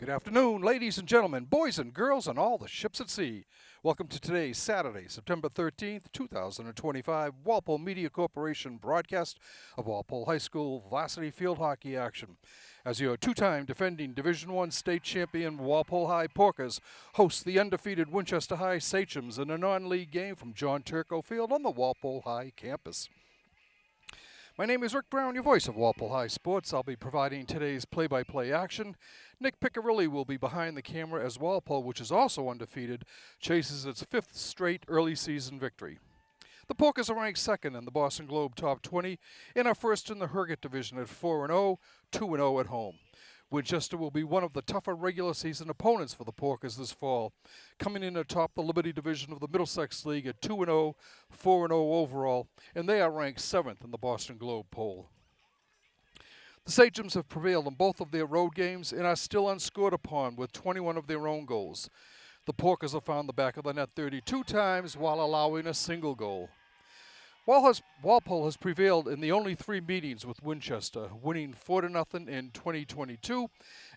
Good afternoon, ladies and gentlemen, boys and girls, and all the ships at sea. Welcome to today's Saturday, September 13th, 2025, Walpole Media Corporation broadcast of Walpole High School varsity field hockey action. As your two-time defending Division I state champion Walpole High Porkers host the undefeated Winchester High Sachems in a non-league game from John Turco Field on the Walpole High campus. My name is Rick Brown, your voice of Walpole High Sports. I'll be providing today's play-by-play action. Nick Piccirilli will be behind the camera as Walpole, which is also undefeated, chases its fifth straight early season victory. The Porkers are ranked second in the Boston Globe Top 20 and are first in the Herget Division at 4-0, 2-0 at home. Winchester will be one of the tougher regular season opponents for the Porkers this fall, coming in atop the Liberty Division of the Middlesex League at 2-0, 4-0 overall, and they are ranked 7th in the Boston Globe poll. The Sachems have prevailed in both of their road games and are still unscored upon with 21 of their own goals. The Porkers have found the back of the net 32 times while allowing a single goal. Walpole has prevailed in the only 3 meetings with Winchester, winning 4-0 in 2022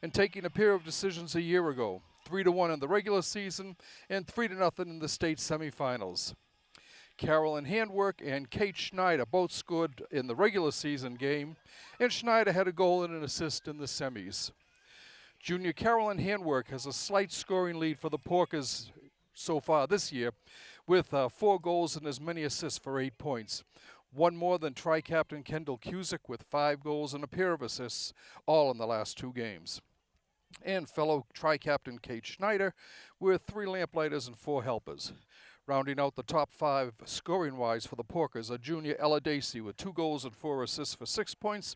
and taking a pair of decisions a year ago, 3-1 in the regular season and 3-0 in the state semifinals. Carolyn Handwork and Kate Schneider both scored in the regular season game, and Schneider had a goal and an assist in the semis. Junior Carolyn Handwork has a slight scoring lead for the Porkers so far this year, with 4 goals and as many assists for 8 points. One more than tri-captain Kendall Cusick with 5 goals and a pair of assists, all in the last 2 games. And fellow tri-captain Kate Schneider with 3 lamplighters and 4 helpers. Rounding out the top 5 scoring-wise for the Porkers are junior Ella Dacey with 2 goals and 4 assists for 6 points,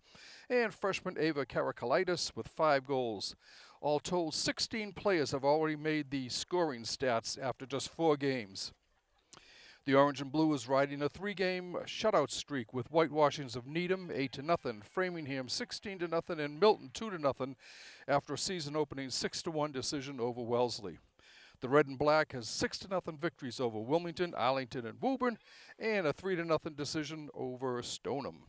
and freshman Ava Karakalitis with 5 goals. All told, 16 players have already made the scoring stats after just 4 games. The Orange and Blue is riding a 3-game shutout streak with whitewashings of Needham 8-0, Framingham 16-0, and Milton 2-0 after a season-opening 6-1 decision over Wellesley. The Red and Black has 6-0 victories over Wilmington, Arlington, and Woburn, and a 3-0 decision over Stoneham.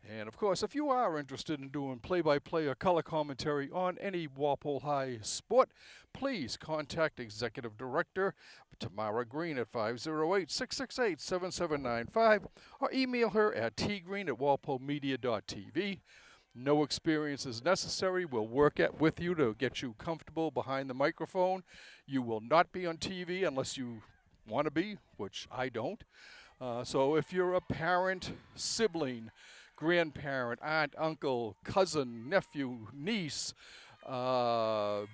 And of course, if you are interested in doing play-by-play or color commentary on any Walpole High sport, please contact Executive Director Tamara Green at 508-668-7795 or email her at tgreen@walpolemedia.tv. No experience is necessary. We'll work with you to get you comfortable behind the microphone. You will not be on TV unless you want to be, which I don't. So if you're a parent, sibling, grandparent, aunt, uncle, cousin, nephew, niece,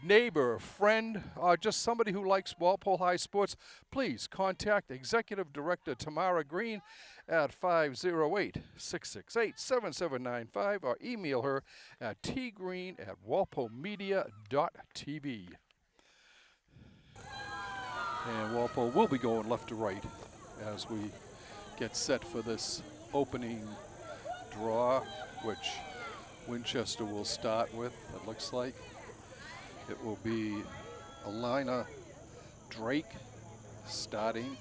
neighbor, friend, or just somebody who likes Walpole High sports, please contact Executive Director Tamara Green at 508-668-7795 or email her at tgreen@walpolemedia.tv. And Walpole will be going left to right as we get set for this opening draw, which Winchester will start with. It looks like it will be Alina Drake starting.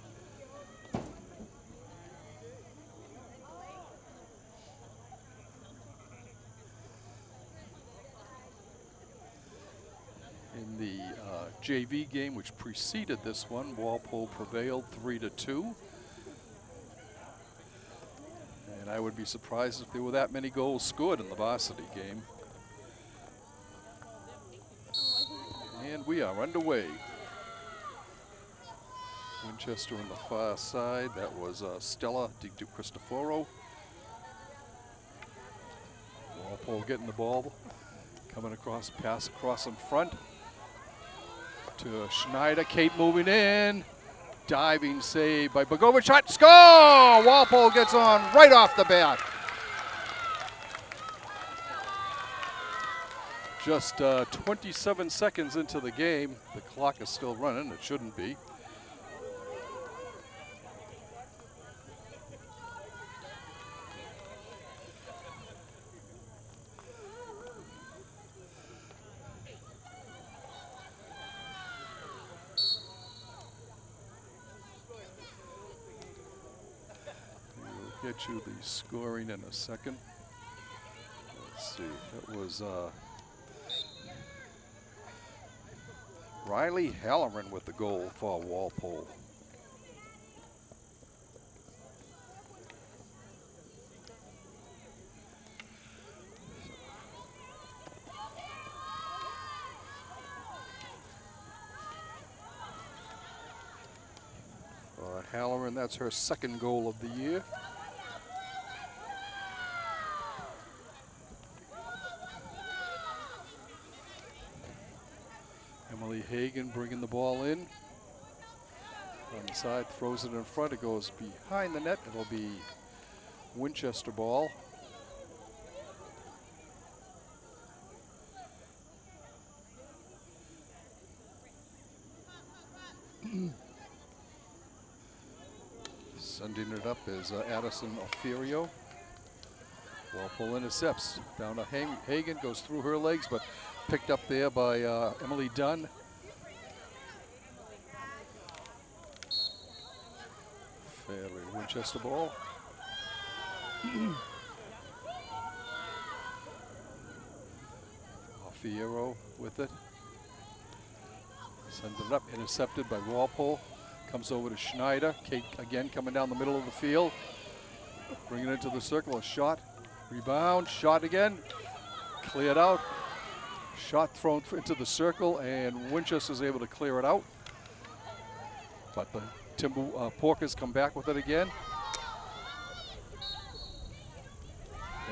In the JV game, which preceded this one, Walpole prevailed 3-2. And I would be surprised if there were that many goals scored in the varsity game. And we are underway. Winchester on the far side. That was Stella Di Cristoforo. Walpole getting the ball, coming across, pass across in front to Schneider. Kate moving in. Diving save by Bogovic. Shot, score! Walpole gets on right off the bat. Just 27 seconds into the game. The clock is still running. It shouldn't be. Get you the scoring in a second. Let's see, it was Riley Halloran with the goal for Walpole. Halloran, that's her second goal of the year. Emily Hagan bringing the ball in. On the side, throws it in front. It goes behind the net. It'll be Winchester ball. Sending it up is Addison Oferio. Walpole intercepts. Down to Hagan, goes through her legs, but picked up there by Emily Dunn. Fairly Winchester ball. Oferio with it. Sends it up, intercepted by Walpole. Comes over to Schneider. Kate again coming down the middle of the field. Bringing it into the circle. A shot. Rebound. Shot again. Cleared out. Shot thrown into the circle, and Winchester's able to clear it out. But the Porkers come back with it again.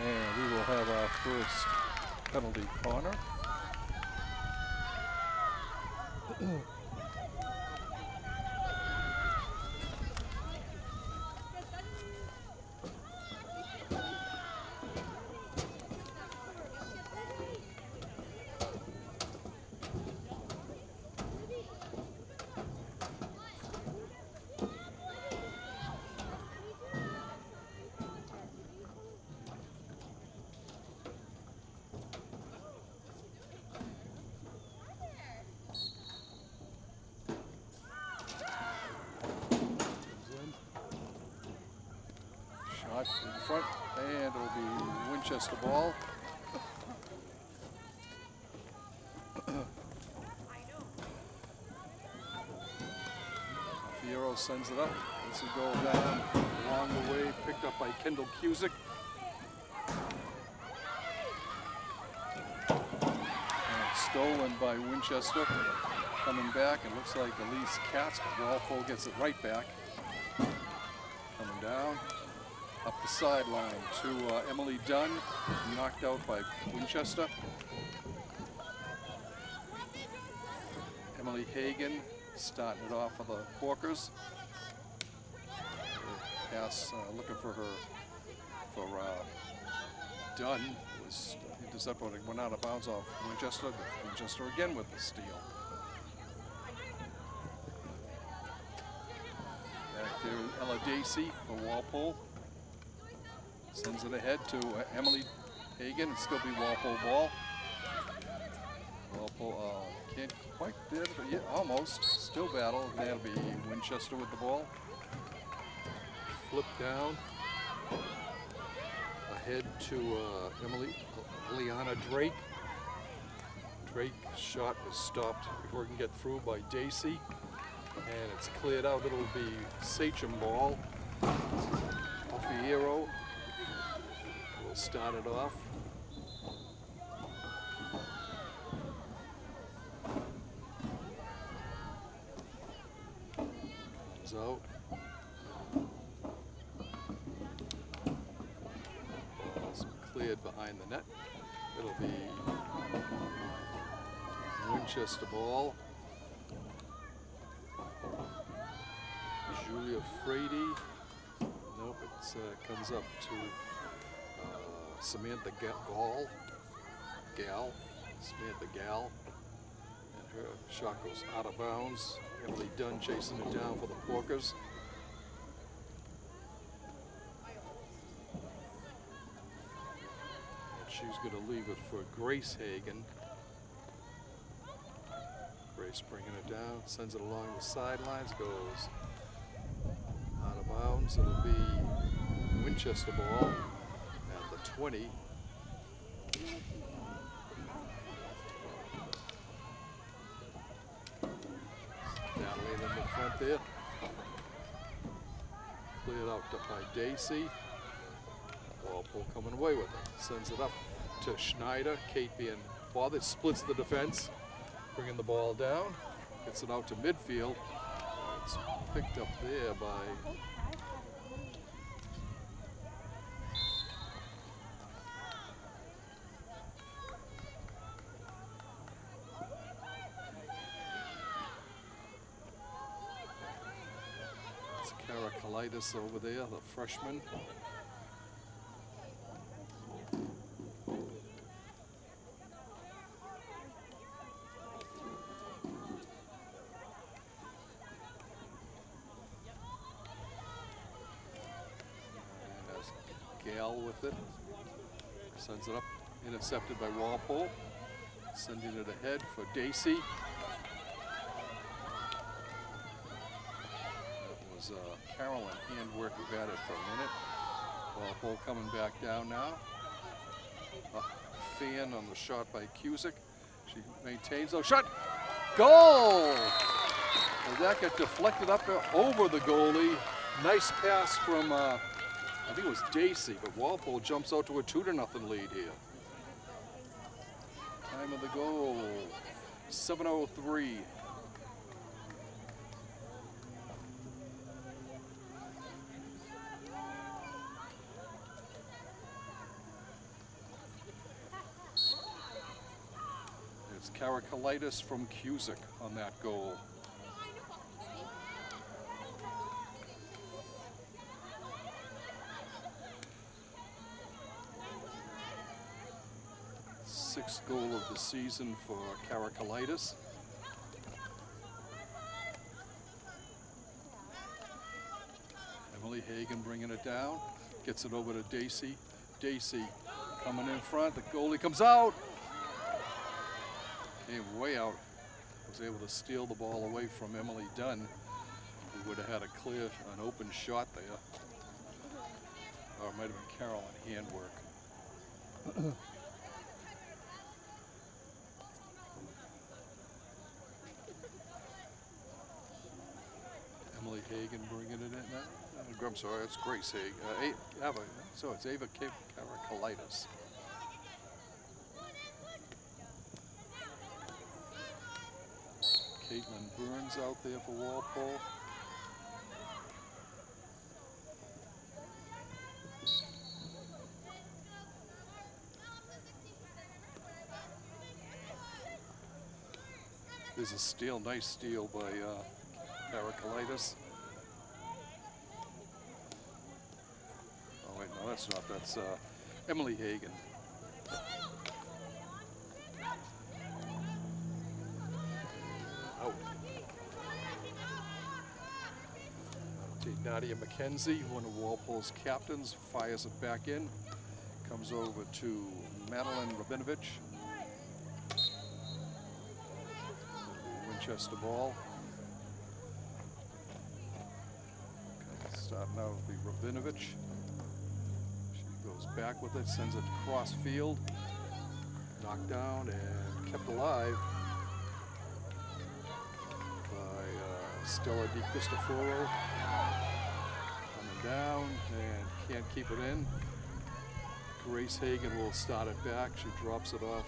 And we will have our first penalty corner. In front, and it'll be Winchester ball. Fiero sends it up. This will go down along the way, picked up by Kendall Cusick. And stolen by Winchester. Coming back, it looks like Elise Katz, but Walpole gets it right back. Coming down. Up the sideline to Emily Dunn, knocked out by Winchester. Emily Hagan starting it off for the Porkers. Pass looking for Dunn. Was intercepted, went out of bounds off Winchester. Winchester again with the steal. Back there, Ella Dacey for Walpole. Sends it ahead to Emily Hagan. It'll still be Walpole ball. Walpole can't quite get it, but yeah, almost. Still battle. That'll be Winchester with the ball. Flip down. Ahead to Liana Drake. Drake's shot was stopped before it can get through by Dacey. And it's cleared out. It'll be Sachem ball. Ofiero will start it off. Comes out. Ball's cleared behind the net. It'll be Winchester ball. Julia Frady. Nope, it comes up to Samantha Samantha Gall. And her shot goes out of bounds. Emily Dunn chasing it down for the Porkers. And she's going to leave it for Grace Hagan. Grace bringing it down, sends it along the sidelines, goes out of bounds. It'll be Winchester ball at the 20. front there. Cleared out by Dacey. Walpole coming away with it. Sends it up to Schneider. Kate being bothered, splits the defense. Bringing the ball down. Gets it out to midfield. It's picked up there by Karakalitis over there, the freshman. Gale with it, sends it up, intercepted by Walpole, sending it ahead for Dacey. That was Carolyn handwork who had it for a minute. Walpole coming back down now. Fan on the shot by Cusick. She maintains, oh, shot, goal! And that got deflected up over the goalie. Nice pass from I think it was Dacey, but Walpole jumps out to a 2-0 lead here. Time of the goal, 7:03. It's Karakalitis from Cusick on that goal. Sixth goal of the season for Karakalitis. Emily Hagan bringing it down, gets it over to Dacey. Dacey coming in front, the goalie comes out. Came way out, was able to steal the ball away from Emily Dunn, who would have had an open shot there. Or it might have been Carolyn handwork. Emily Hagan bringing it in now. I'm sorry, it's Grace Hagan. So it's Ava Karakalitis. Caitlin Burns out there for Walpole. There's a steal, nice steal by Karakalitis. Oh wait, no, that's not. That's Emily Hagan. Out. Nadia McKenzie, one of Walpole's captains, fires it back in. Comes over to Madeline Rabinovich. Winchester ball. Starting out will be Rabinovich. She goes back with it, sends it cross field. Knocked down and kept alive by Stella Di Cristoforo. Coming down and can't keep it in. Grace Hagan will start it back. She drops it off.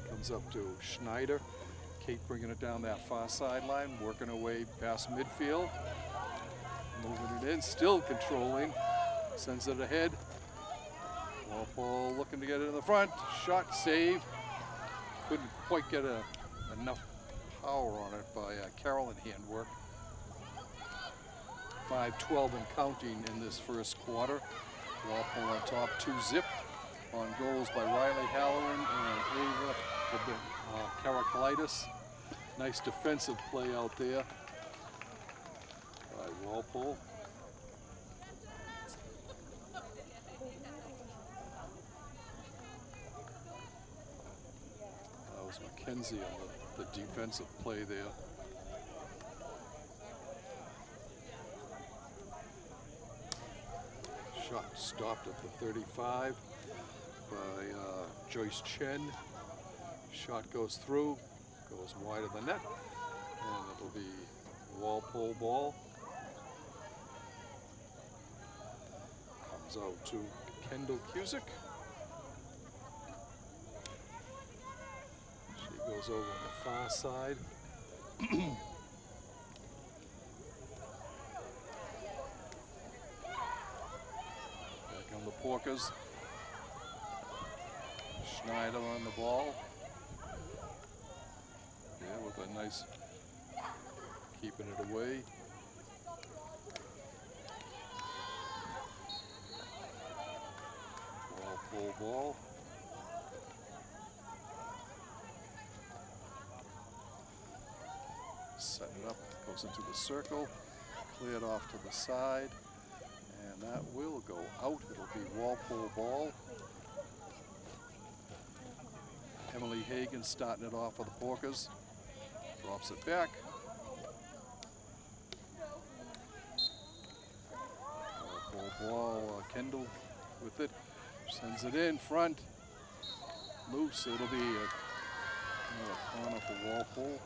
Comes up to Schneider. Kate bringing it down that far sideline, working her way past midfield. Moving it in, still controlling. Sends it ahead. Walpole looking to get it in the front. Shot, save. Couldn't quite get enough power on it by Carolyn handwork. 5-12 and counting in this first quarter. Walpole on top, 2-0 on goals by Riley Halloran and Ava Karakalitis. Nice defensive play out there by Walpole. That was McKenzie on the defensive play there. Shot stopped at the 35 by Joyce Chen. Shot goes through, goes wide of the net, and it'll be Walpole ball. Comes out to Kendall Cusick. She goes over on the far side. Back on the Porkers. Schneider on the ball. Yeah, with a nice, keeping it away. Walpole ball. Setting it up, goes into the circle, cleared off to the side, and that will go out. It'll be Walpole ball. Emily Hagan starting it off for the Porkers. Drops it back. Walpole ball, Kendall with it. Sends it in front. Loose. It'll be a corner for Walpole.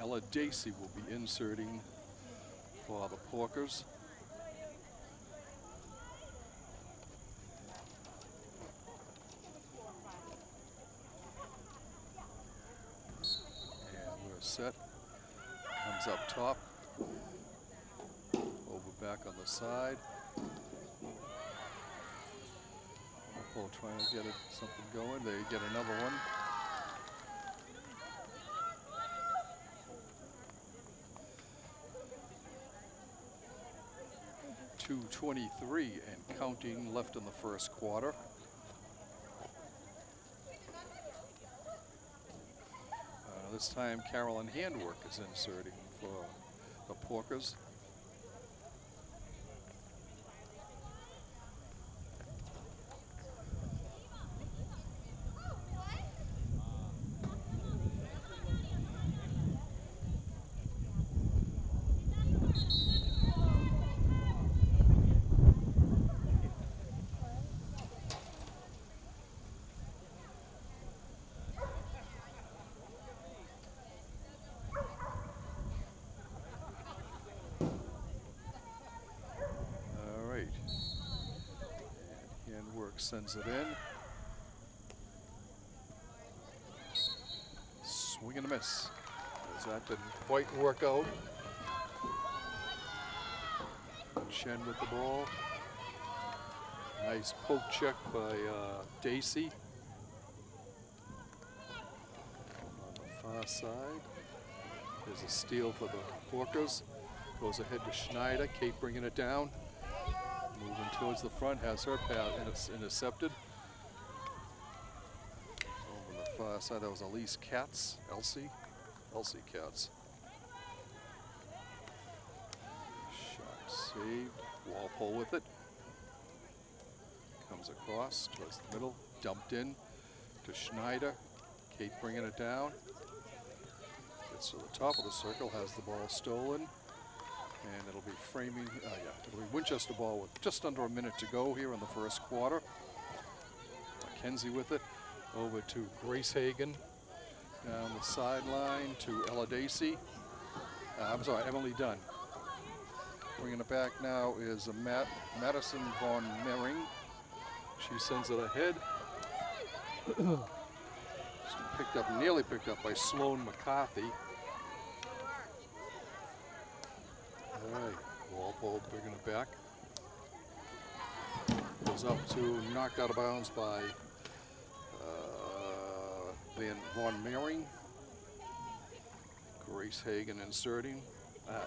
Ella Dacey will be inserting for the Porkers. And we're set. Comes up top. Over back on the side. Walpole trying to get something going. They get another one. 2:23 and counting left in the first quarter. This time Carolyn Handwork is inserting for the Porkers. Sends it in. Swing and a miss. As that didn't quite work out. Chen with the ball. Nice poke check by Dacey. On the far side. There's a steal for the Porkers. Goes ahead to Schneider. Kate bringing it down. Moving towards the front, has her pass intercepted. Over on the far side, that was Elise Katz, Elsie Katz. Shot saved, Walpole with it. Comes across towards the middle, dumped in to Schneider. Kate bringing it down. Gets to the top of the circle, has the ball stolen. And it'll be framing, it'll be Winchester ball with just under a minute to go here in the first quarter. Mackenzie with it, over to Grace Hagan. Down the sideline to Ella Dacey. Emily Dunn. Bringing it back now is Madison Von Mering. She sends it ahead. Nearly picked up by Sloan McCarthy. All right, Walpole bringing it back. Goes up to, knocked out of bounds by Von Mering. Grace Hagan inserting.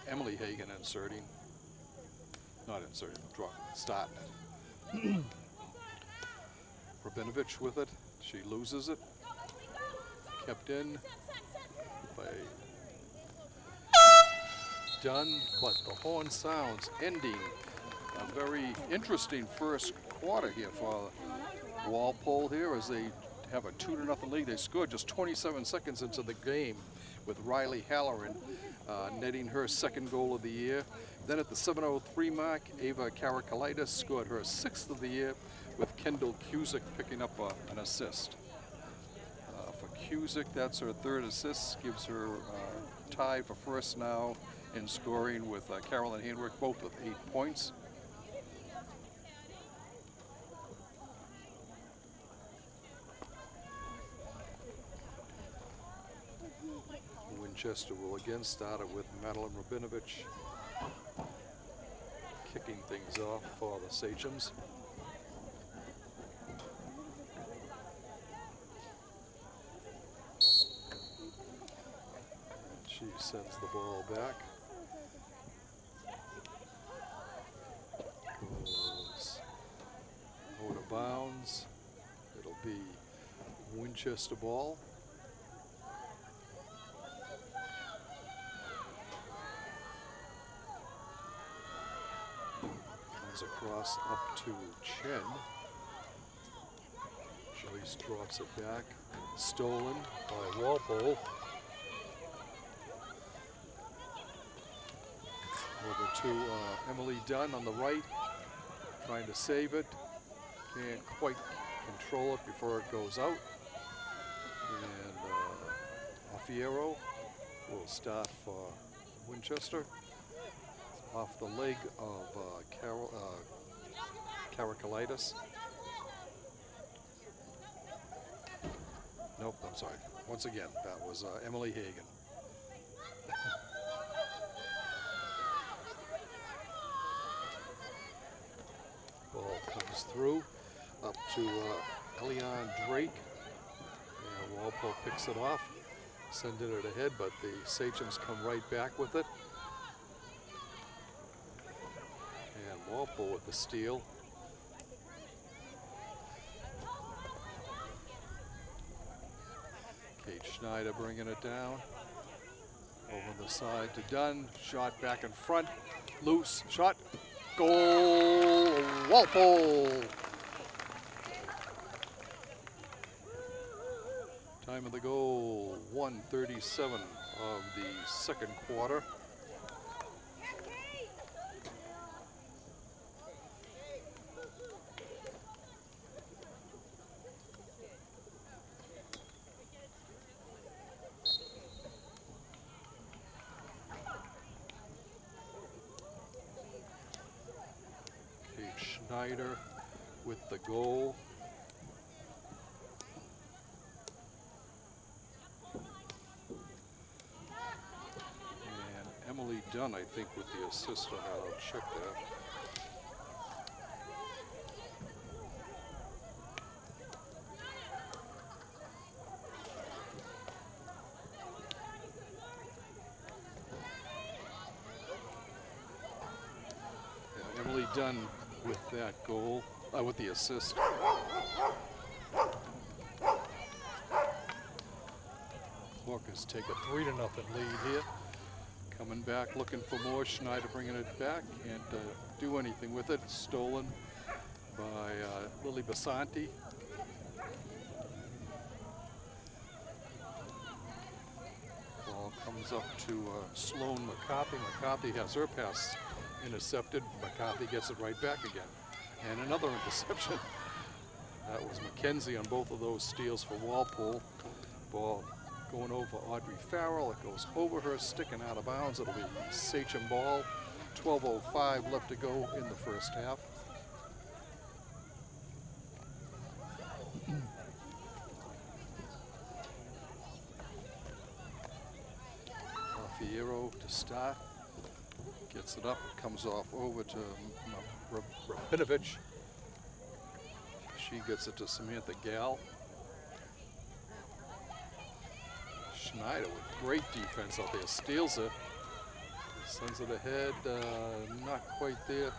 Emily Hagan inserting. Not inserting, starting it. Rabinovich with it. She loses it. Kept in by done, but the horn sounds, ending a very interesting first quarter here for Walpole here as they have a 2-0 lead. They scored just 27 seconds into the game with Riley Halloran netting her second goal of the year. Then at the 7:03 mark, Ava Karakalitis scored her 6th of the year, with Kendall Cusick picking up an assist. For Cusick, that's her 3rd assist, gives her tied for first now in scoring with Carolyn Handwerk, both with 8 points. Winchester will again start it with Madeline Rabinovich kicking things off for the Sachems. She sends the ball back. Goes out of bounds. It'll be Winchester ball. Across up to Chen. Joyce drops it back. Stolen by Walpole. Over to Emily Dunn on the right, trying to save it. Can't quite control it before it goes out. And Alfiero will start for Winchester. Off the leg of Karakalitis. Nope, I'm sorry. Once again, that was Emily Hagan. Ball comes through up to Eliane Drake. And Walpole picks it off, sending it ahead, but the Sachems come right back with it. Walpole with the steal. Kate Schneider bringing it down. Over the side to Dunn. Shot back in front. Loose. Shot. Goal. Walpole. Time of the goal, 1:37 of the second quarter. Schneider with the goal. And Emily Dunn, I think, with the assist on that. I'll check that. Yeah, Emily Dunn with that goal, with the assist. Hawkers take a 3-0 lead here. Coming back, looking for more. Schneider bringing it back. Can't do anything with it. Stolen by Lily Basanti. Ball comes up to Sloan McCarthy. McCarthy has her pass intercepted. McCarthy gets it right back again. And another interception. That was McKenzie on both of those steals for Walpole. Ball going over Audrey Farrell. It goes over her, sticking out of bounds. It'll be Sachem ball. 12:05 left to go in the first half. Alfiero to start. Gets it up, comes off over to Rabinovich. She gets it to Samantha Gall. Schneider with great defense out there, steals it, sends it ahead, not quite there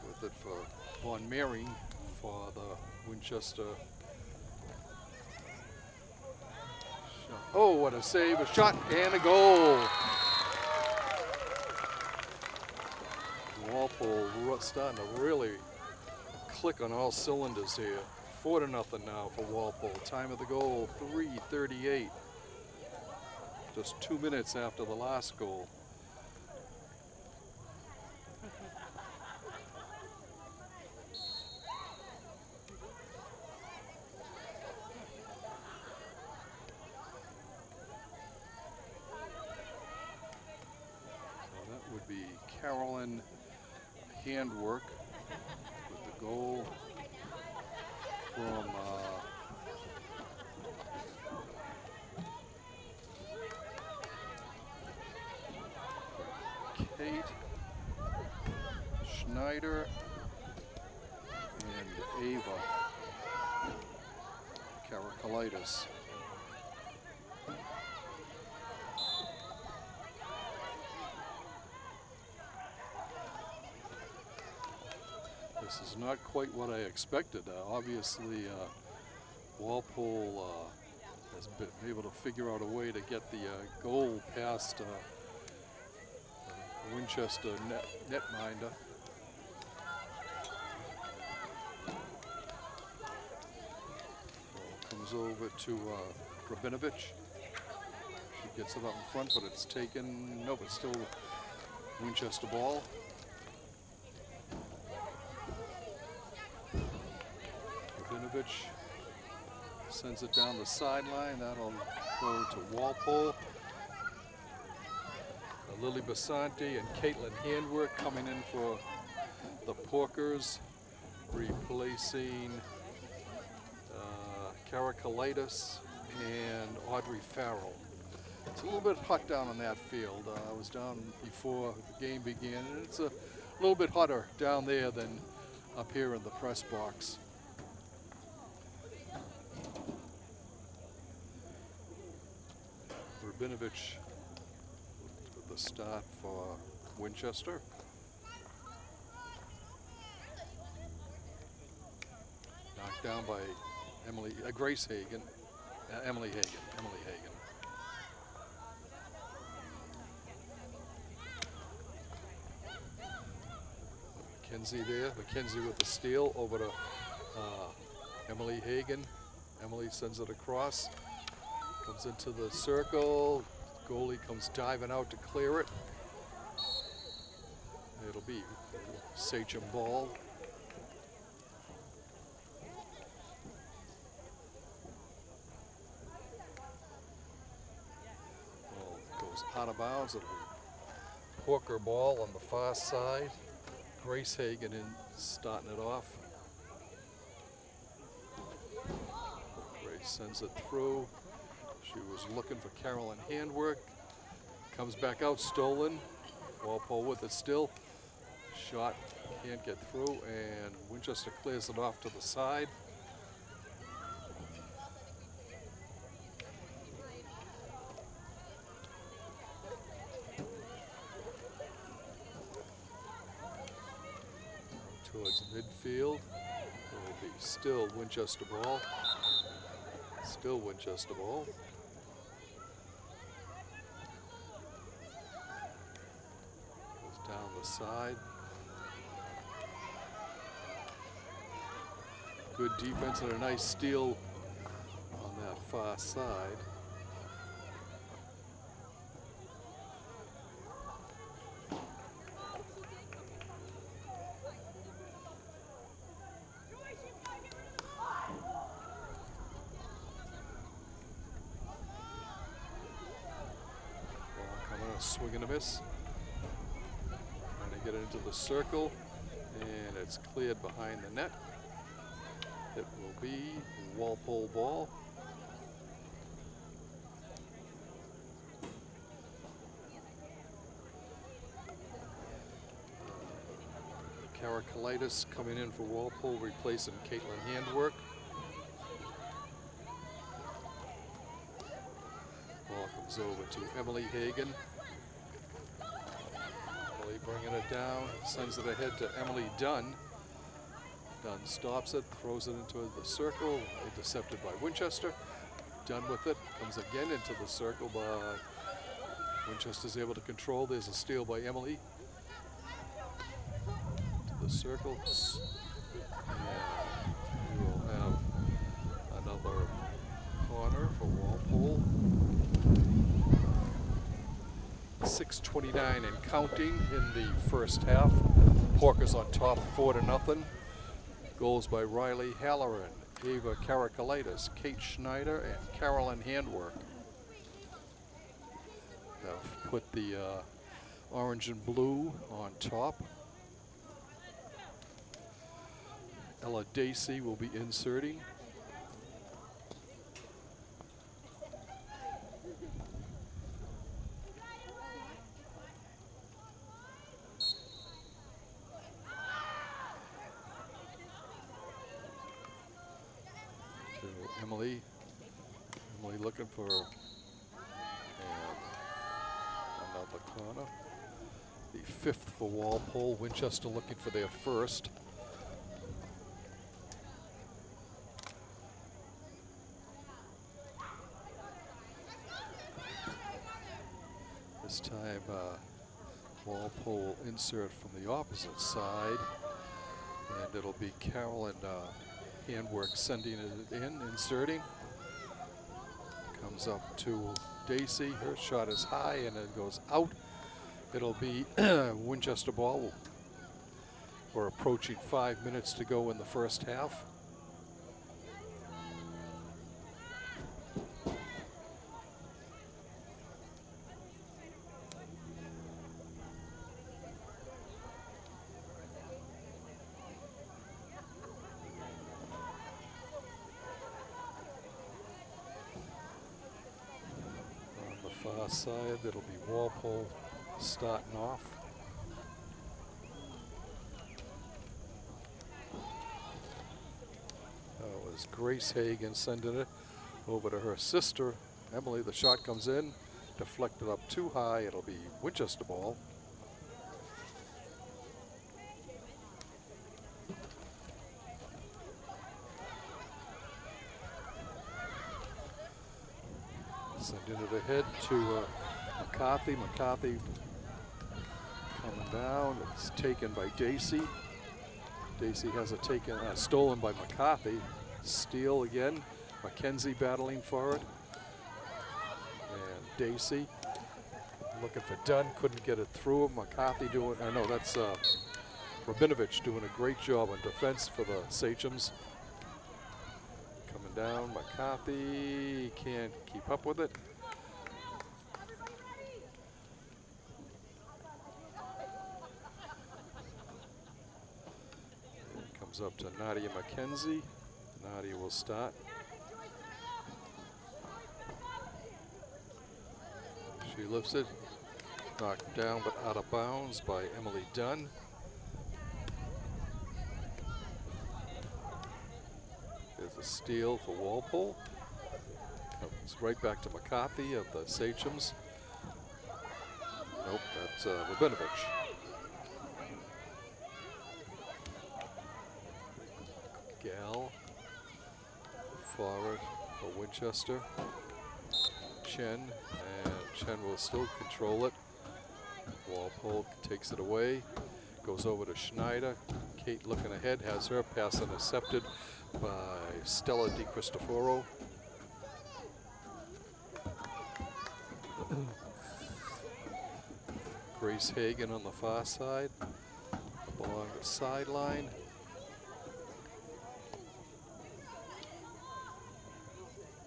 with it for Von Mering for the Winchester. Oh, what a save, a shot and a goal. Walpole starting to really click on all cylinders here. 4-0 now for Walpole. Time of the goal, 3:38. Just 2 minutes after the last goal. So that would be Carolyn Handwork with the goal from Kate Schneider and Ava Karakalitis. This is not quite what I expected. Obviously, Walpole has been able to figure out a way to get the goal past Winchester netminder. Ball comes over to Rabinovich. She gets it up in front, but it's taken. No, but still Winchester ball. Rabinovich sends it down the sideline. That'll go to Walpole. Lily Basanti and Caitlin Handwork coming in for the Porkers, replacing Karakalitis and Audrey Farrell. It's a little bit hot down on that field. I was down before the game began, and it's a little bit hotter down there than up here in the press box. Rabinovich the start for Winchester. Knocked down by Grace Hagen, Emily Hagen. McKenzie there, McKenzie with the steal over to Emily Hagen. Emily sends it across, comes into the circle. Goalie comes diving out to clear it. It'll be Sachem ball. Ball goes out of bounds. It'll be Porker ball on the far side. Grace Hagen in starting it off. Grace sends it through. She was looking for Carolyn Handwork. Comes back out, stolen. Walpole with it still. Shot can't get through, and Winchester clears it off to the side. Towards midfield. It will be still Winchester ball. Still Winchester ball. Down the side. Good defense and a nice steal on that far side. Ball coming, a swing and a miss. Get it into the circle, and it's cleared behind the net. It will be Walpole ball. Karakalitis coming in for Walpole, replacing Caitlin Handwork. Ball comes over to Emily Hagen. Bringing it down, sends it ahead to Emily Dunn. Dunn stops it, throws it into the circle, intercepted by Winchester. Dunn with it, comes again into the circle, but Winchester's able to control. There's a steal by Emily. circles. And we will have another corner for Walpole. 6:29 and counting in the first half. Porkers on top 4-0. Goals by Riley Halloran, Ava Karakalitis, Kate Schneider, and Carolyn Handwork. Have put the orange and blue on top. Ella Dacey will be inserting. To Emily. Emily looking for another corner. The 5th for Walpole. Winchester looking for their first. This time Walpole insert from the opposite side, and it'll be Carolyn Handwork sending it in, inserting. Comes up to Dacey. Her shot is high and it goes out. It'll be Winchester ball. We're approaching 5 minutes to go in the first half. Far side, it'll be Walpole starting off. That was Grace Hagan sending it over to her sister, Emily. The shot comes in, deflected up too high. It'll be Winchester ball. Sending it ahead to McCarthy. McCarthy coming down. It's taken by Dacey. Dacey has it taken, stolen by McCarthy. Steal again. Mackenzie battling for it. And Dacey looking for Dunn. Couldn't get it through him. McCarthy doing, no, that's Rabinovich doing a great job on defense for the Sachems. Coming down, McCarthy can't keep up with it. It comes up to Nadia McKenzie. Nadia will start. She lifts it, knocked down but out of bounds by Emily Dunn. There's a steal for Walpole. Comes right back to McCarthy of the Sachems. Nope, that's Rabinovich. Gal forward for Winchester. Chen, and Chen will still control it. Walpole takes it away, goes over to Schneider. Kate looking ahead, has her pass intercepted by Stella Di Cristoforo. Grace Hagan on the far side, along the sideline.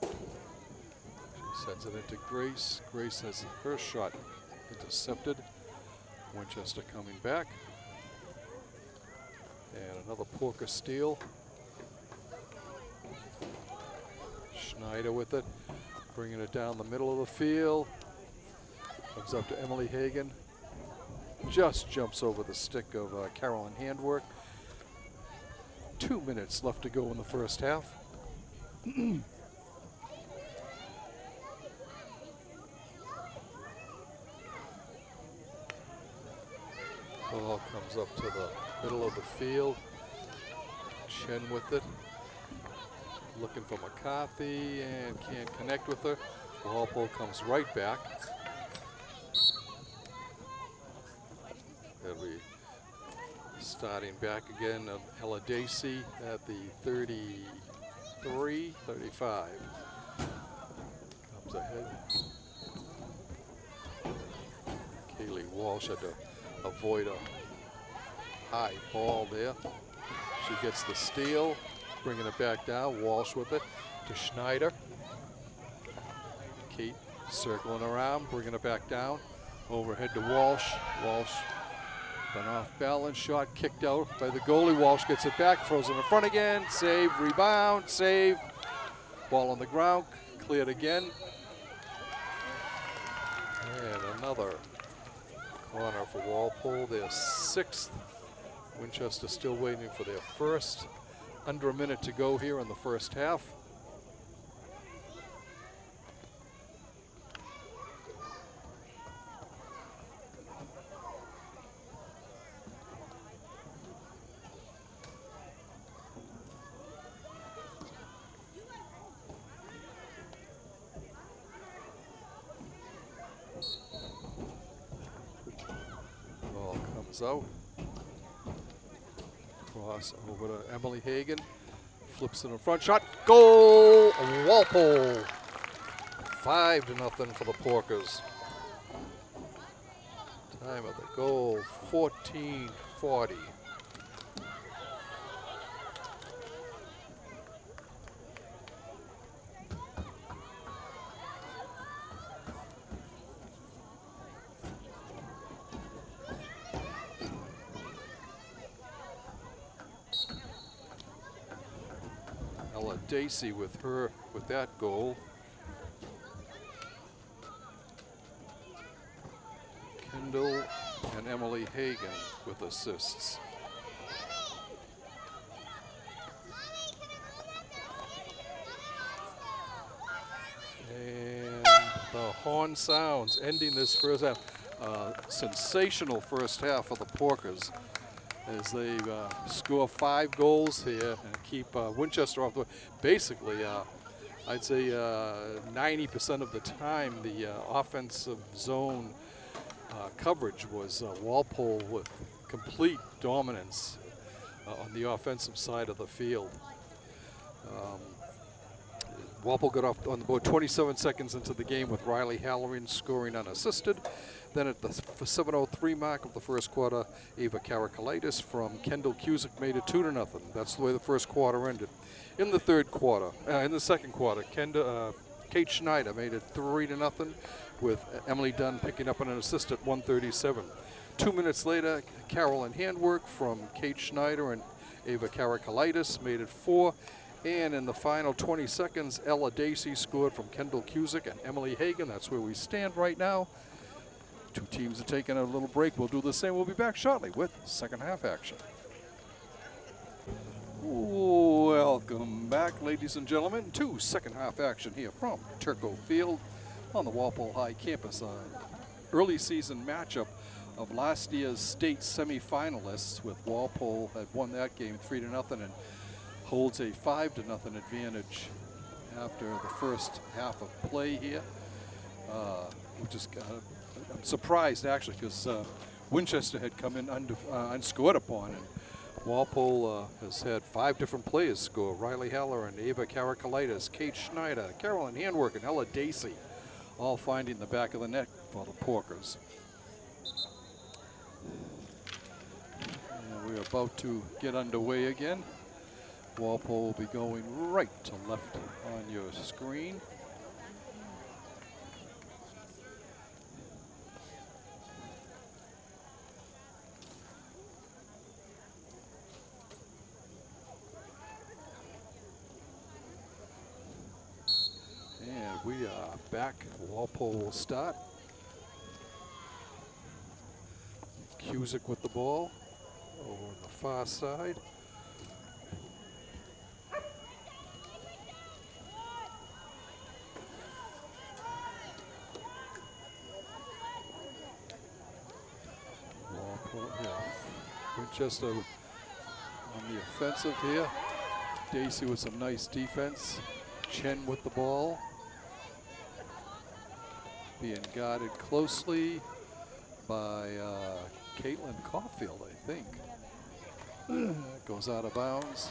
She sends it into Grace. Grace has her shot intercepted. Winchester coming back. And another Porker steal. Schneider with it, bringing it down the middle of the field. Comes up to Emily Hagan. Just jumps over the stick of Carolyn Handwork. 2 minutes left to go in the first half. Ball comes up to the middle of the field. Chen with it. Looking for McCarthy and can't connect with her. Walpole comes right back. It'll be Starting back again, Ella Dacey at the 33, 35. Comes ahead. Kaylee Walsh had to avoid a high ball there. She gets the steal, bringing it back down. Walsh with it to Schneider. Kate circling around, bringing it back down. Overhead to Walsh. Walsh been off balance, shot kicked out by the goalie. Walsh gets it back, throws it in front again. Save, rebound, save. Ball on the ground, cleared again. And another corner for Walpole, their 6th. Winchester still waiting for their first. Under a minute to go here in the first half. Ball comes out. Cross over to Emily Hagan. Flips it in front. Shot. Goal! Walpole. 5-0 for the Porkers. Time of the goal, 14:40. Ella Dacey with that goal. Kendall and Emily Hagan with assists. And the horn sounds, ending this first half. Sensational first half for the Porkers as they score 5 goals here and keep Winchester off the way. Basically, I'd say 90% of the time the offensive zone coverage was Walpole with complete dominance on the offensive side of the field. Walpole got off on the board 27 seconds into the game with Riley Halloran scoring unassisted. Then at the 7:03 mark of the first quarter, Ava Karakalitis from Kendall Cusick made it 2-0. That's the way the first quarter ended. In the second quarter, Kate Schneider made it 3-0 with Emily Dunn picking up an assist at 1:37. 2 minutes later, Carolyn Handwork from Kate Schneider and Ava Karakalitis made it 4. And in the final 20 seconds, Ella Dacey scored from Kendall Cusick and Emily Hagan. That's where we stand right now. Two teams are taking a little break. We'll do the same. We'll be back shortly with second half action. Welcome back, ladies and gentlemen, to second half action here from Turco Field on the Walpole High campus. Early season matchup of last year's state semifinalists, with Walpole had won that game 3-0 and holds a 5-0 advantage after the first half of play here, which is I'm surprised actually, because Winchester had come in unscored upon, and Walpole has had 5 different players score. Riley Heller and Ava Karakalitis, Kate Schneider, Carolyn Handwork, and Ella Dacey, all finding the back of the net for the Porkers. And we're about to get underway again. Walpole will be going right to left on your screen. And we are back. Walpole will start. Cusick with the ball over on the far side. Winchester on the offensive here. Dacey with some nice defense. Chen with the ball. Being guarded closely by Caitlin Caulfield, I think. Goes out of bounds.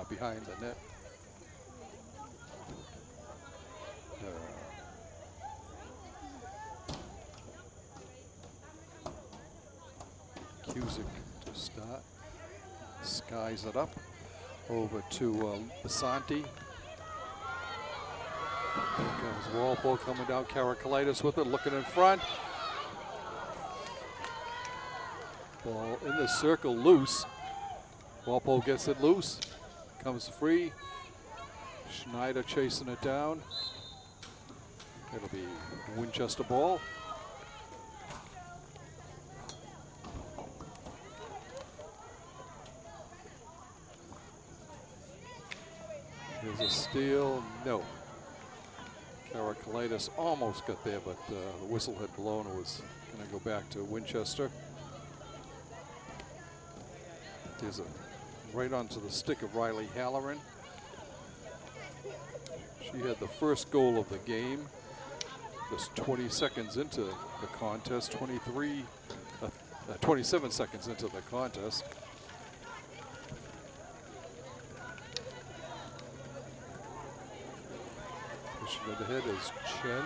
Behind the net. Cusick to start. Skies it up. Over to Varsity. Here comes Walpole coming down. Karakalitis with it, looking in front. Ball in the circle, loose. Walpole gets it loose. Comes free. Schneider chasing it down. It'll be Winchester ball. There's a steal. No. Karakalitis almost got there, but the whistle had blown. It was going to go back to Winchester. There's a right onto the stick of Riley Halloran. She had the first goal of the game. Just 20 seconds into the contest, 27 seconds into the contest. Pushing it ahead is Chen.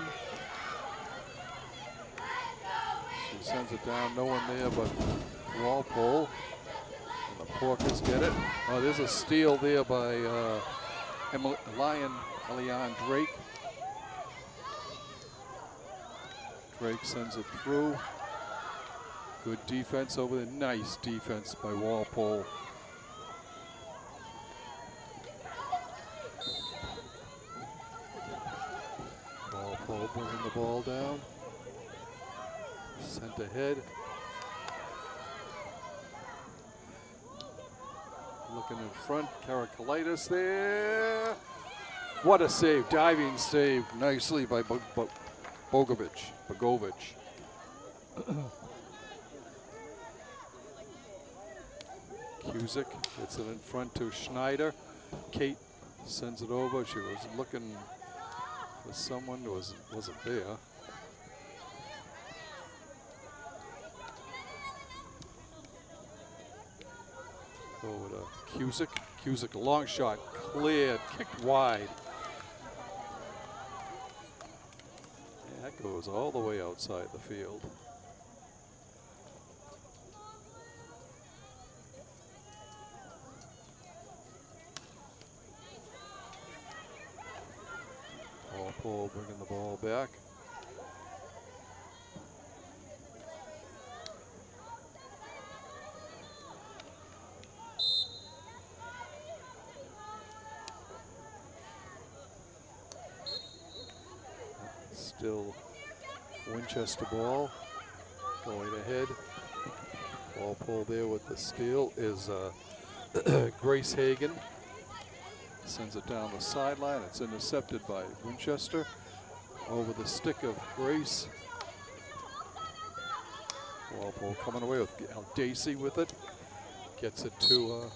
She sends it down, no one there but Walpole. And the Porkers get it. Oh, there's a steal there by Elian Drake. Drake sends it through. Good defense over there. Nice defense by Walpole. Walpole bringing the ball down. Sent ahead. Looking in front. Karakalitis there. What a save. Diving save nicely by Bogovic. Cusick gets it in front to Schneider. Kate sends it over. She was looking for someone who wasn't there. Over to Cusick. Cusick, a long shot, cleared, kicked wide. And that goes all the way outside the field. Walpole bringing the ball back. Still Winchester ball going ahead. Walpole there with the steal is Grace Hagan. Sends it down the sideline. It's intercepted by Winchester. Over the stick of Grace. Walpole coming away with Aldacey with it. Gets it to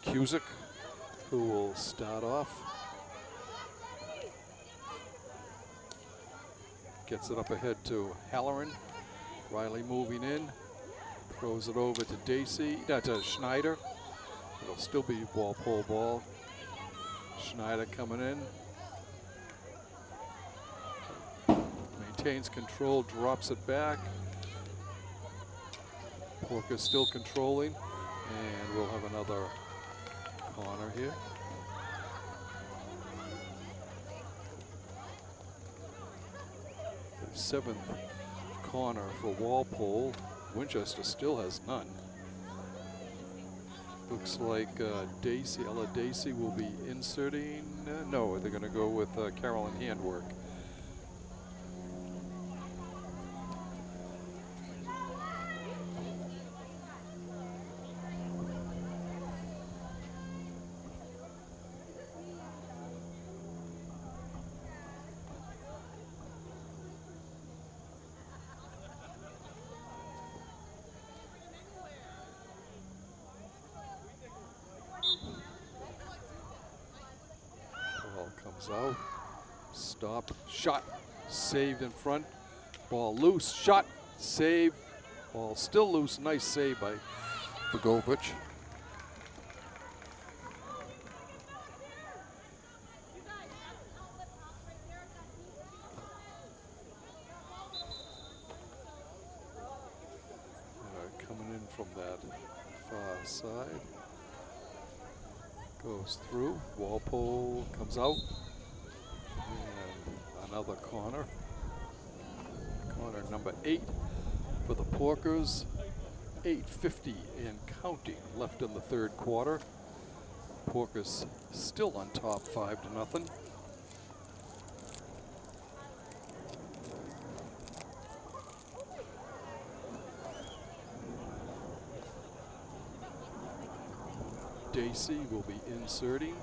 Cusick, who will start off. Gets it up ahead to Halloran. Riley moving in. Throws it over to to Schneider. It'll still be Walpole ball. Schneider coming in. Maintains control, drops it back. Porker's still controlling. And we'll have another corner here. The 7th corner for Walpole. Winchester still has none. Looks like Ella Dacey will be inserting. No, they're going to go with Carolyn Handwork. Out, stop, shot, saved in front, ball loose, shot, save, Ball still loose. Nice save by Begovic. Coming in from that far side. Goes through. Walpole comes out. And another corner. Corner number 8 for the Porkers. 8:50 and counting left in the third quarter. Porkers still on top 5-0. Dacey will be inserting.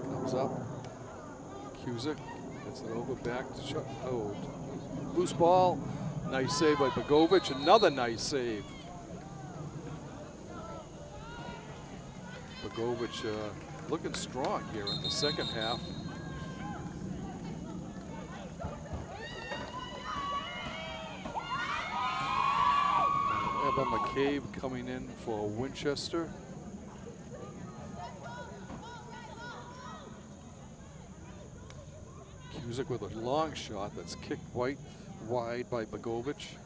Comes up. Cusick gets it over, back to shot. Oh, loose ball. Nice save by Begovic. Another nice save. Begovic looking strong here in the second half. Eva McCabe coming in for Winchester. Cusick with a long shot that's kicked wide by Begovic.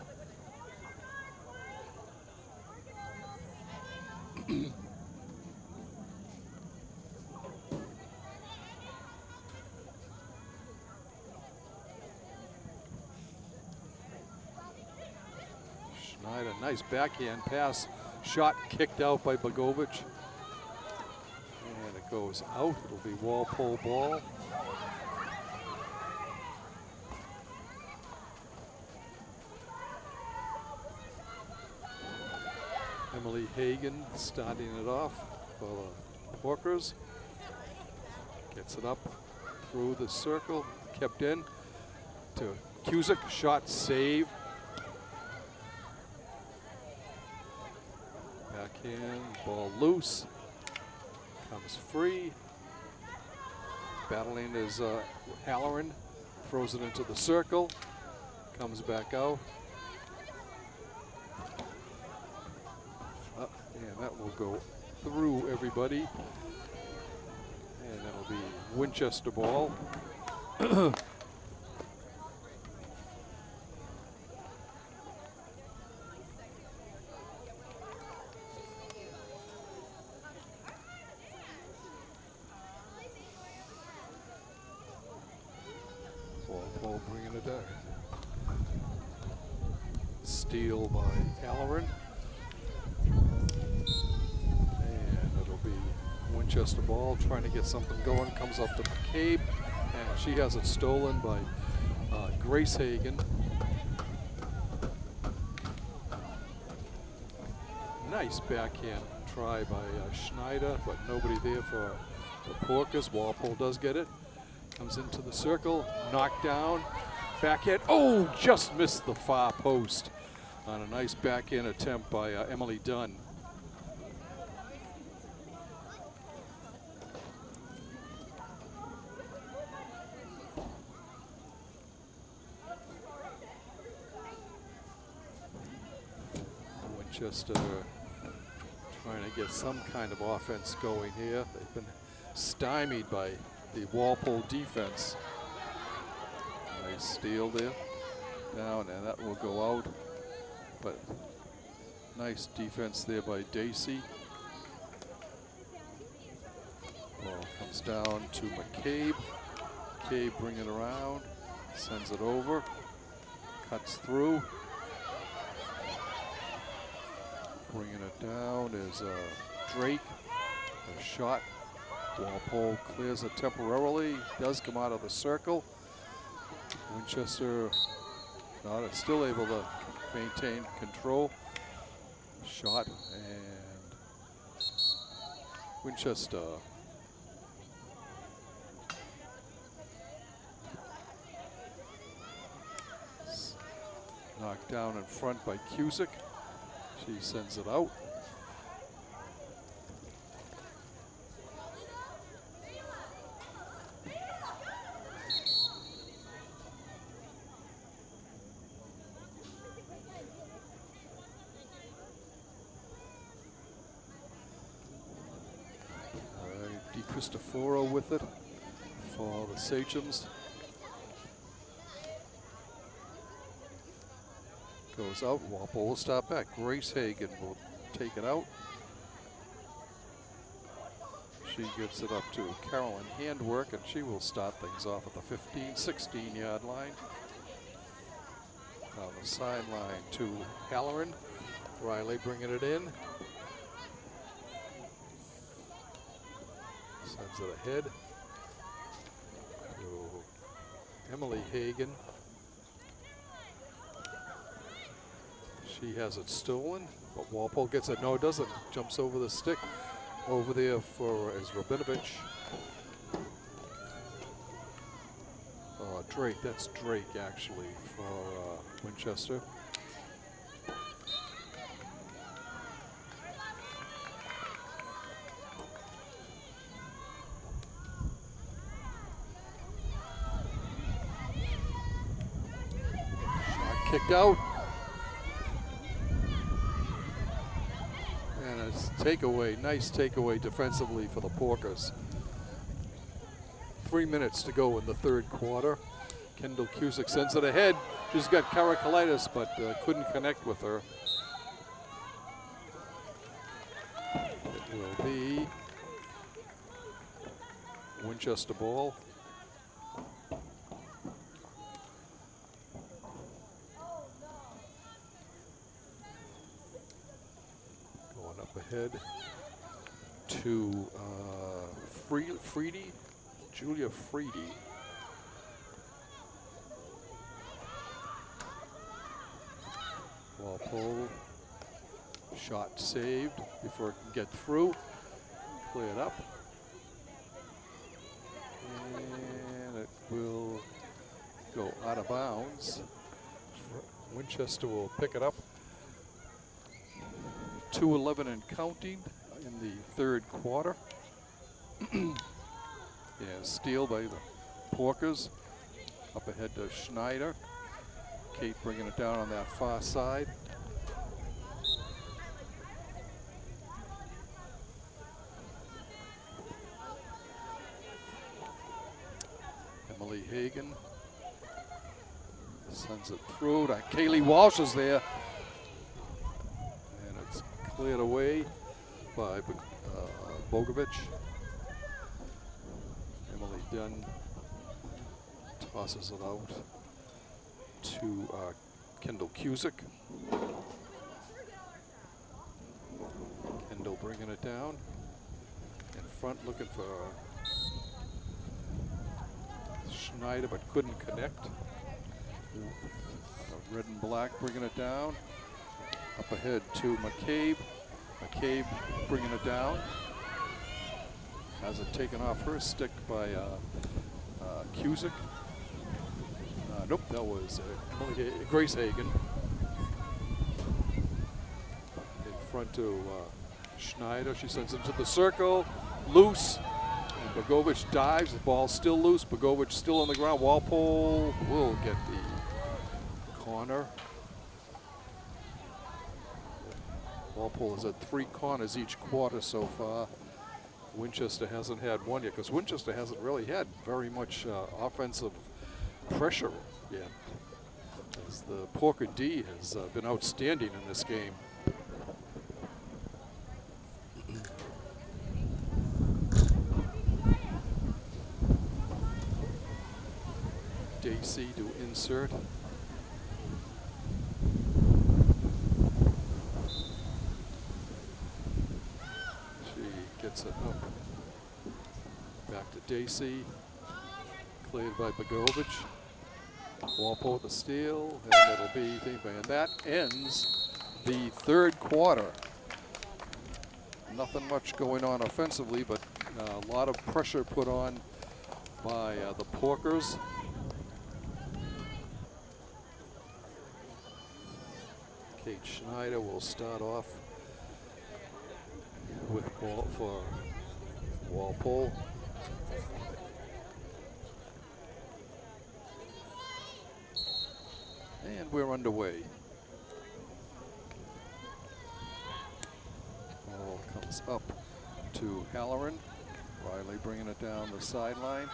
Schneider, nice backhand pass. Shot kicked out by Begovic. And it goes out. It'll be Walpole ball. Emily Hagan starting it off for the Porkers. Gets it up through the circle, kept in to Cusick, shot save. Backhand, ball loose, comes free. Battling is Halloran, throws it into the circle, comes back out. And that will go through everybody. And that'll be Winchester ball. Walpole bringing it down. Steal by Halloran. Winchester ball, trying to get something going, comes up to McCabe, and she has it stolen by Grace Hagan. Nice backhand try by Schneider, but nobody there for the Porkers. Walpole does get it, comes into the circle, knocked down, backhand, oh, just missed the far post on a nice backhand attempt by Emily Dunn. Just trying to get some kind of offense going here. They've been stymied by the Walpole defense. Nice steal there. Down, and that will go out. But nice defense there by Dacey. Ball comes down to McCabe. McCabe bring it around, sends it over, cuts through. Bringing it down is Drake. A shot. Walpole clears it temporarily. Does come out of the circle. Winchester still able to maintain control. Shot and Winchester. Knocked down in front by Cusick. She sends it out. Christoforo with it for the Sachems. Goes out. Walpole will stop back. Grace Hagan will take it out. She gets it up to Carolyn Handwork, and she will start things off at the 15-16 yard line. On the sideline to Halloran. Riley bringing it in. Sends it ahead to Emily Hagan. She has it stolen, but Walpole gets it. No, it doesn't. Jumps over the stick. Over there for Rabinovich. Drake, that's Drake actually for Winchester. Shot kicked out. And it's takeaway, nice takeaway defensively for the Porkers. 3 minutes to go in the third quarter. Kendall Cusick sends it ahead. She's got caracolitis, but couldn't connect with her. It will be Winchester ball. Going up ahead to Freedy, Julia Freedy. Walpole, shot saved before it can get through. Cleared up. And it will go out of bounds. Winchester will pick it up. 2:11 and counting in the third quarter. Yeah, steal by the Porkers. Up ahead to Schneider. Kate bringing it down on that far side. Emily Hagan sends it through. Kaylee Walsh is there. And it's cleared away by Bogovich. Emily Dunn tosses it out to Kendall Cusick. Kendall bringing it down. In front looking for Schneider, but couldn't connect. Red and black bringing it down. Up ahead to McCabe. McCabe bringing it down. Has it taken off her stick by Cusick. Nope, that was Grace Hagan. In front to Schneider. She sends it to the circle. Loose. And Bogovich dives. The ball's still loose. Bogovich still on the ground. Walpole will get the corner. Walpole has had 3 corners each quarter so far. Winchester hasn't had one yet because Winchester hasn't really had very much offensive pressure yet. As the Porker D has been outstanding in this game. Dacey to insert. She gets it up. Back to Dacey. Cleared by Bogovich. Walpole with the steal, and it'll be, and that ends the third quarter. Nothing much going on offensively, but a lot of pressure put on by the Porkers. Kate Schneider will start off with ball for Walpole. And we're underway. Ball comes up to Halloran. Riley bringing it down the sideline.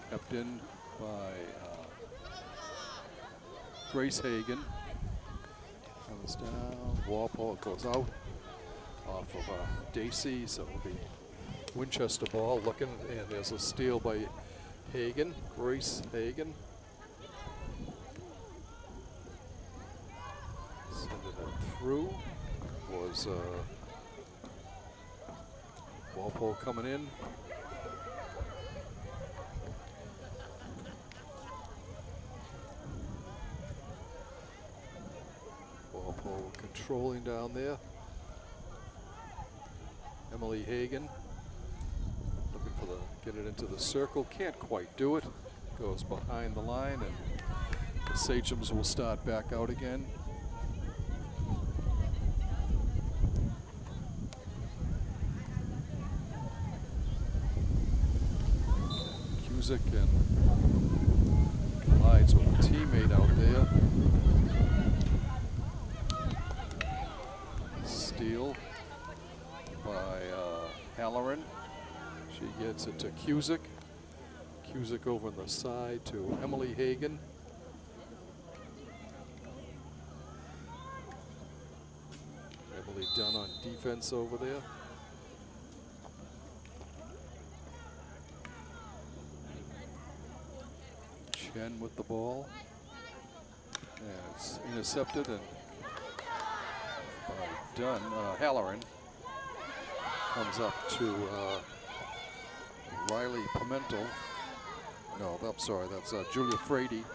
Kept in by Grace Hagan. Comes down. Walpole goes out off of Dacey, so it'll be Winchester ball looking, and there's a steal by Hagan, Grace Hagan. Sending it through was Walpole coming in. Walpole controlling down there. Emily Hagan looking for get it into the circle, can't quite do it. Goes behind the line, and the Sachems will start back out again. Cusick and collides with a teammate out there. Steal by Halloran. She gets it to Cusick. Cusick over on the side to Emily Hagan. Emily done on defense over there. Chen with the ball. And it's intercepted and done. Halloran comes up to Riley Pimentel. No, I'm sorry, that's Julia Frady.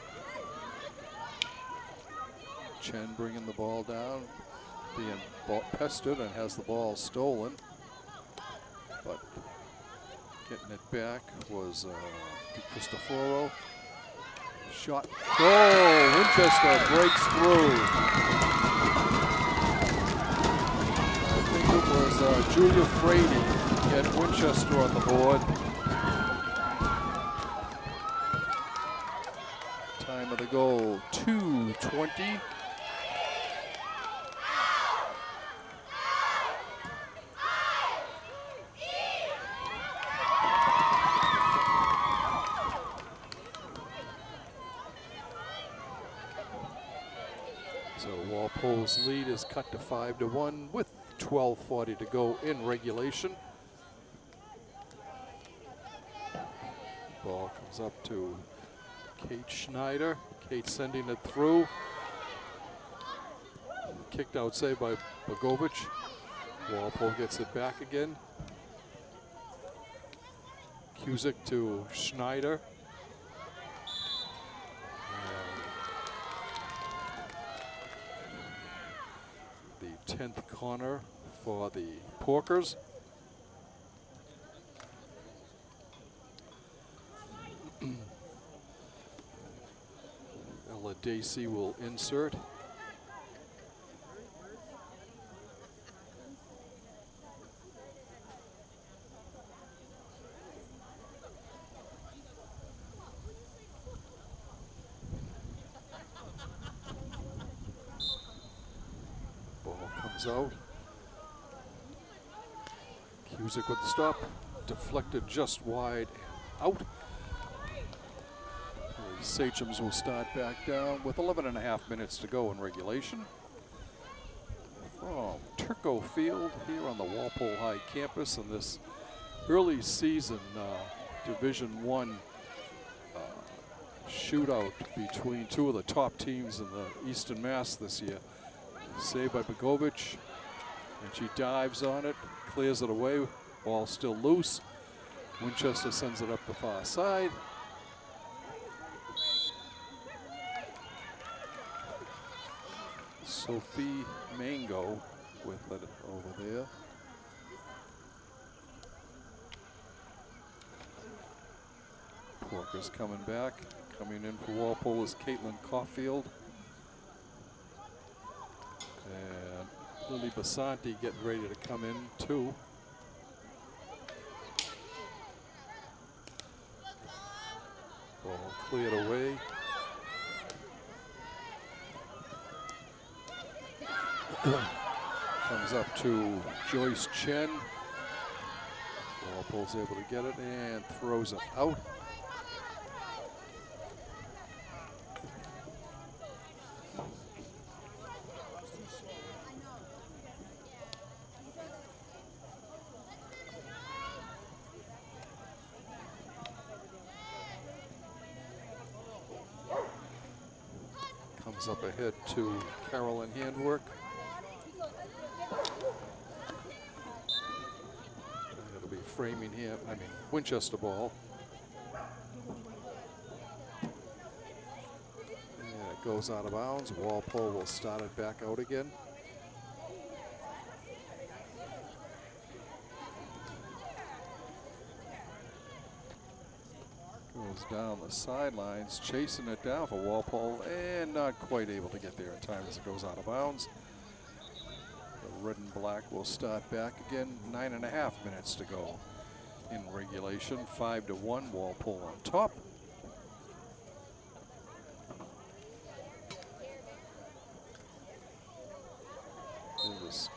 Chen bringing the ball down, being pestered and has the ball stolen. But getting it back was Di Cristoforo. Shot. Goal! Winchester breaks through. I think it was Julia Frady get Winchester on the board. Time of the goal, 2:20. So Walpole's lead is cut to 5-1 with 12:40 to go in regulation. Ball comes up to Kate Schneider. Kate sending it through. Kicked out save by Bogovic. Walpole gets it back again. Cusick to Schneider. The 10th corner for the Porkers. Ella Dacey will insert. Ball comes out. Cusick with the stop. Deflected just wide out. Sachems will start back down with 11.5 minutes to go in regulation. From Turco Field here on the Walpole High campus in this early season Division I shootout between two of the top teams in the Eastern Mass this year. Saved by Bogovic, and she dives on it, clears it away, ball still loose. Winchester sends it up the far side. Sophie Mango with it over there. Porkers coming back. Coming in for Walpole is Caitlin Caulfield. And Lily Basanti getting ready to come in too. Ball cleared away. Comes up to Joyce Chen. Walpole's able to get it and throws it out. Comes up ahead to Carolyn Handwork. It'll be Winchester ball. And it goes out of bounds. Walpole will start it back out again. Goes down the sidelines, chasing it down for Walpole, and not quite able to get there in time as it goes out of bounds. The red and black will start back again. 9.5 minutes to go in regulation. 5-1, Walpole on top. It's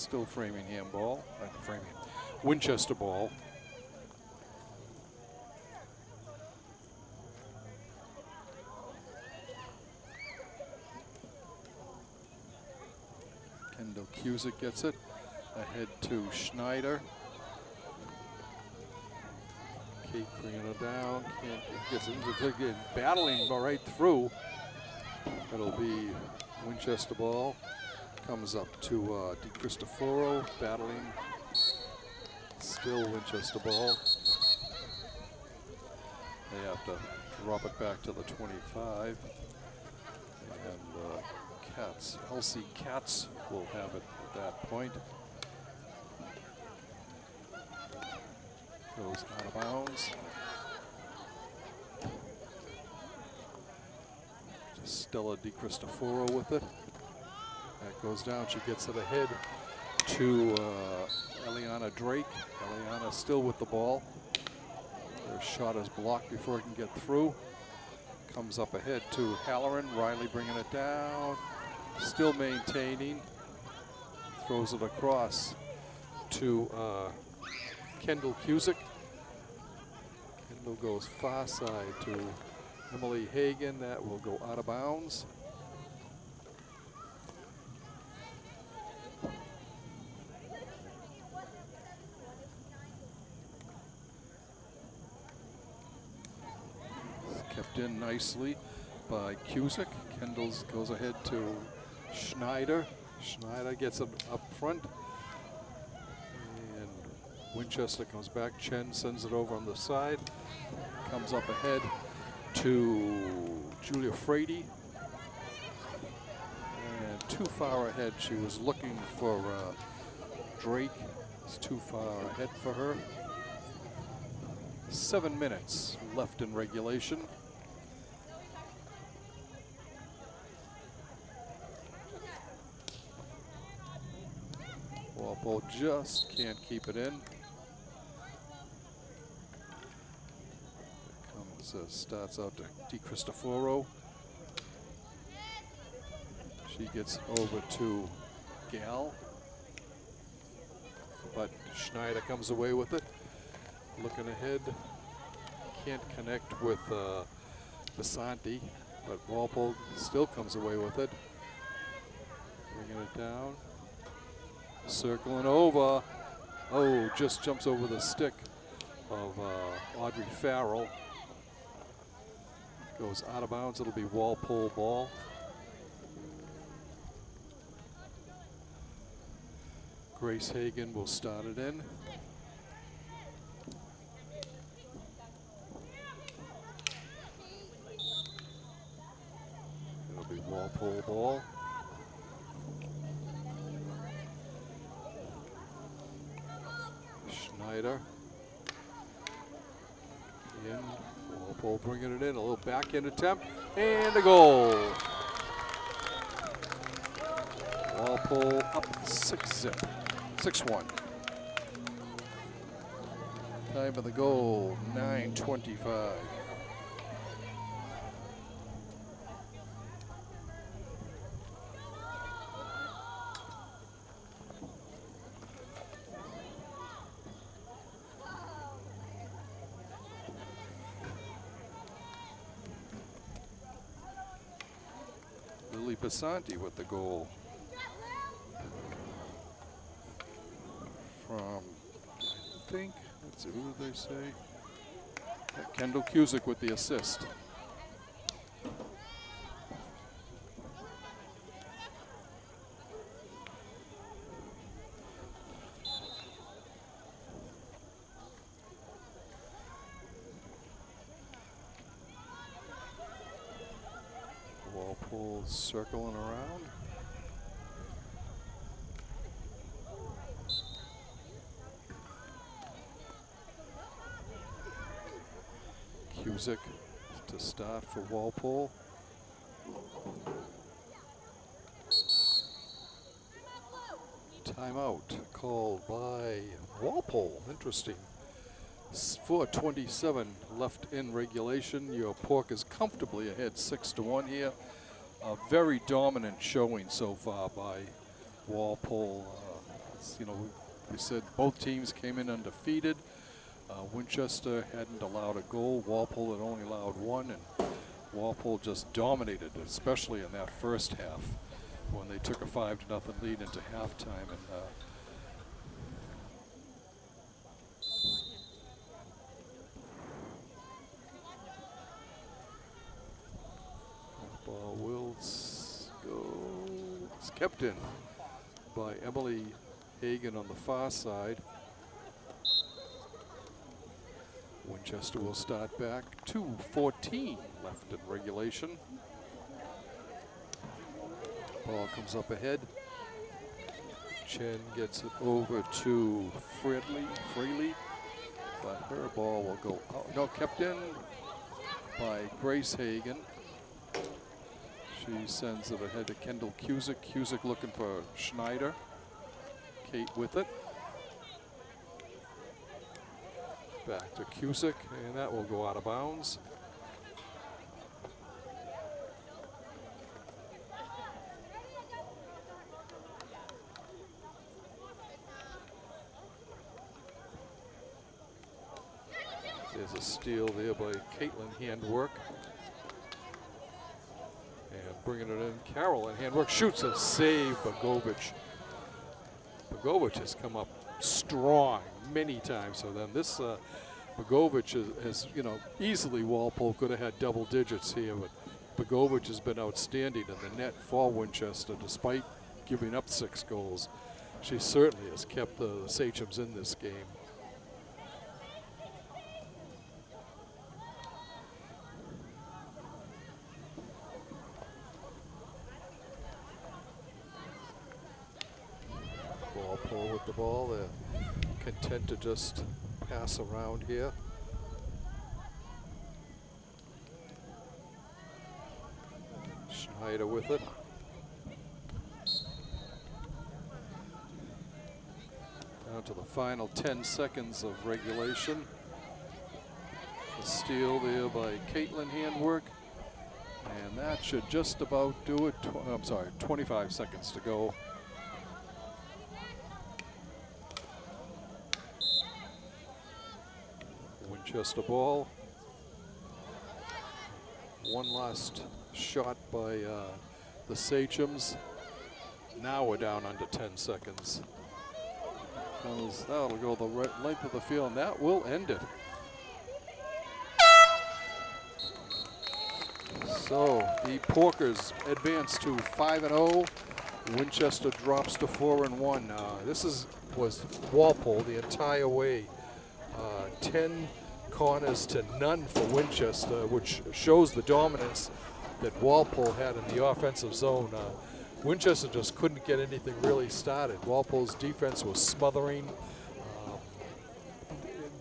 still Framingham ball, Winchester ball. Kendall Cusick gets it ahead to Schneider. Kate bringing it down. Gets into battling right through. It'll be Winchester ball. Comes up to Di Cristoforo, battling. Still Winchester ball. They have to drop it back to the 25. And Elsie Katz will have it at that point. Goes out of bounds. Stella Di Cristoforo with it. That goes down. She gets it ahead to Eliana Drake. Eliana still with the ball. Their shot is blocked before it can get through. Comes up ahead to Halloran. Riley bringing it down. Still maintaining. Throws it across to Kendall Cusick. Kendall goes far side to Emily Hagan. That will go out of bounds. Kept in nicely by Cusick. Kendall goes ahead to Schneider. Schneider gets it up front. And Winchester comes back. Chen sends it over on the side. Comes up ahead to Julia Frady. And too far ahead. She was looking for Drake. It's too far ahead for her. 7 minutes left in regulation. Walpole just can't keep it in. Starts out to Di Cristoforo. She gets over to Gal. But Schneider comes away with it. Looking ahead. Can't connect with Basanti, but Walpole still comes away with it. Bringing it down. Circling over. Oh, just jumps over the stick of Audrey Farrell. Goes out of bounds. It'll be Walpole ball. Grace Hagan will start it in. It'll be Walpole ball. Schneider. In. Walpole bringing it in. A little backhand attempt. And a goal. Walpole up 6-0. 6-1. Time of the goal, 9:25. Basanti with the goal. From, I think, let's see, who did they say? Kendall Cusick with the assist. Walpole circling around. Cusick to start for Walpole. Timeout called by Walpole. Interesting. 4:27 left in regulation. Your Pork is comfortably ahead 6-1 here. A very dominant showing so far by Walpole. You know, we said both teams came in undefeated. Winchester hadn't allowed a goal. Walpole had only allowed one, and Walpole just dominated, especially in that first half when they took a 5-0 lead into halftime. And ball will go. It's kept in by Emily Hagan on the far side. Winchester will start back. 2:14 left in regulation. Ball comes up ahead. Chen gets it over to Freely, but her ball will go out. No, kept in by Grace Hagan. She sends it ahead to Kendall Cusick. Cusick looking for Schneider. Kate with it. Back to Cusick, and that will go out of bounds. There's a steal there by Caitlin, handwork. And bringing it in, Carol, and handwork, shoots a save, Bogovich. Bogovich has come up strong many times for them. This Bogovich has, you know, easily Walpole could have had double digits here, but Bogovich has been outstanding in the net for Winchester despite giving up 6 goals. She certainly has kept the Sachems in this game. Walpole with the ball. They're content to just pass around here. Schneider with it. Down to the final 10 seconds of regulation. A steal there by Caitlin, handwork. And that should just about do it. I'm sorry, 25 seconds to go. Winchester ball. One last shot by the Sachems. Now we're down under 10 seconds. That'll go the length of the field, and that will end it. So the Porkers advance to 5-0. Winchester drops to 4-1. This was Walpole the entire way. 10 corners to none for Winchester, which shows the dominance that Walpole had in the offensive zone. Winchester just couldn't get anything really started. Walpole's defense was smothering.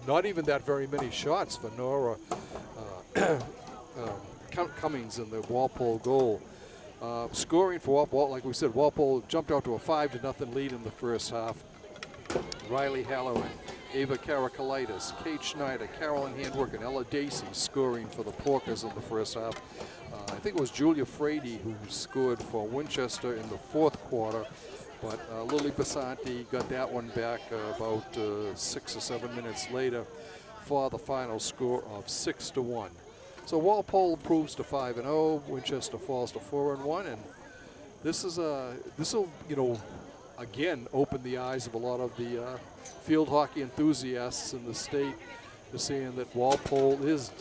Not even that very many shots for Nora Cummings in the Walpole goal. Scoring for Walpole, like we said, Walpole jumped out to a 5-0 lead in the first half. Riley Halloran, Ava Karakalitis, Kate Schneider, Carolyn Handwork, and Ella Dacey scoring for the Porkers in the first half. I think it was Julia Frady who scored for Winchester in the fourth quarter, but Lily Basanti got that one back about 6 or 7 minutes later for the final score of 6-1. So Walpole improves to 5-0, Winchester falls to 4-1, and this will, again open the eyes of a lot of the field hockey enthusiasts in the state to seeing that Walpole is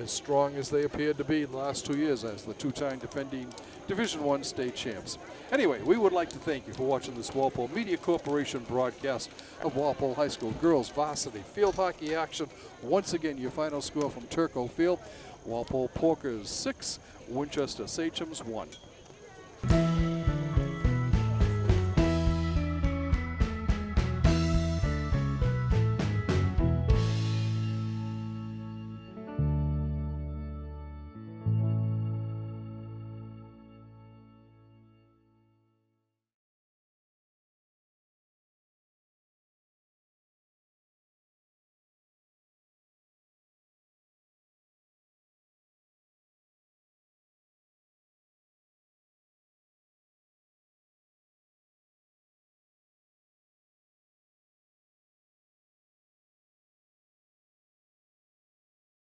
as strong as they appeared to be in the last 2 years as the two-time defending Division I state champs. Anyway, we would like to thank you for watching this Walpole Media Corporation broadcast of Walpole High School girls varsity field hockey action. Once again, your final score from Turco Field: Walpole Porkers 6, Winchester Sachems 1.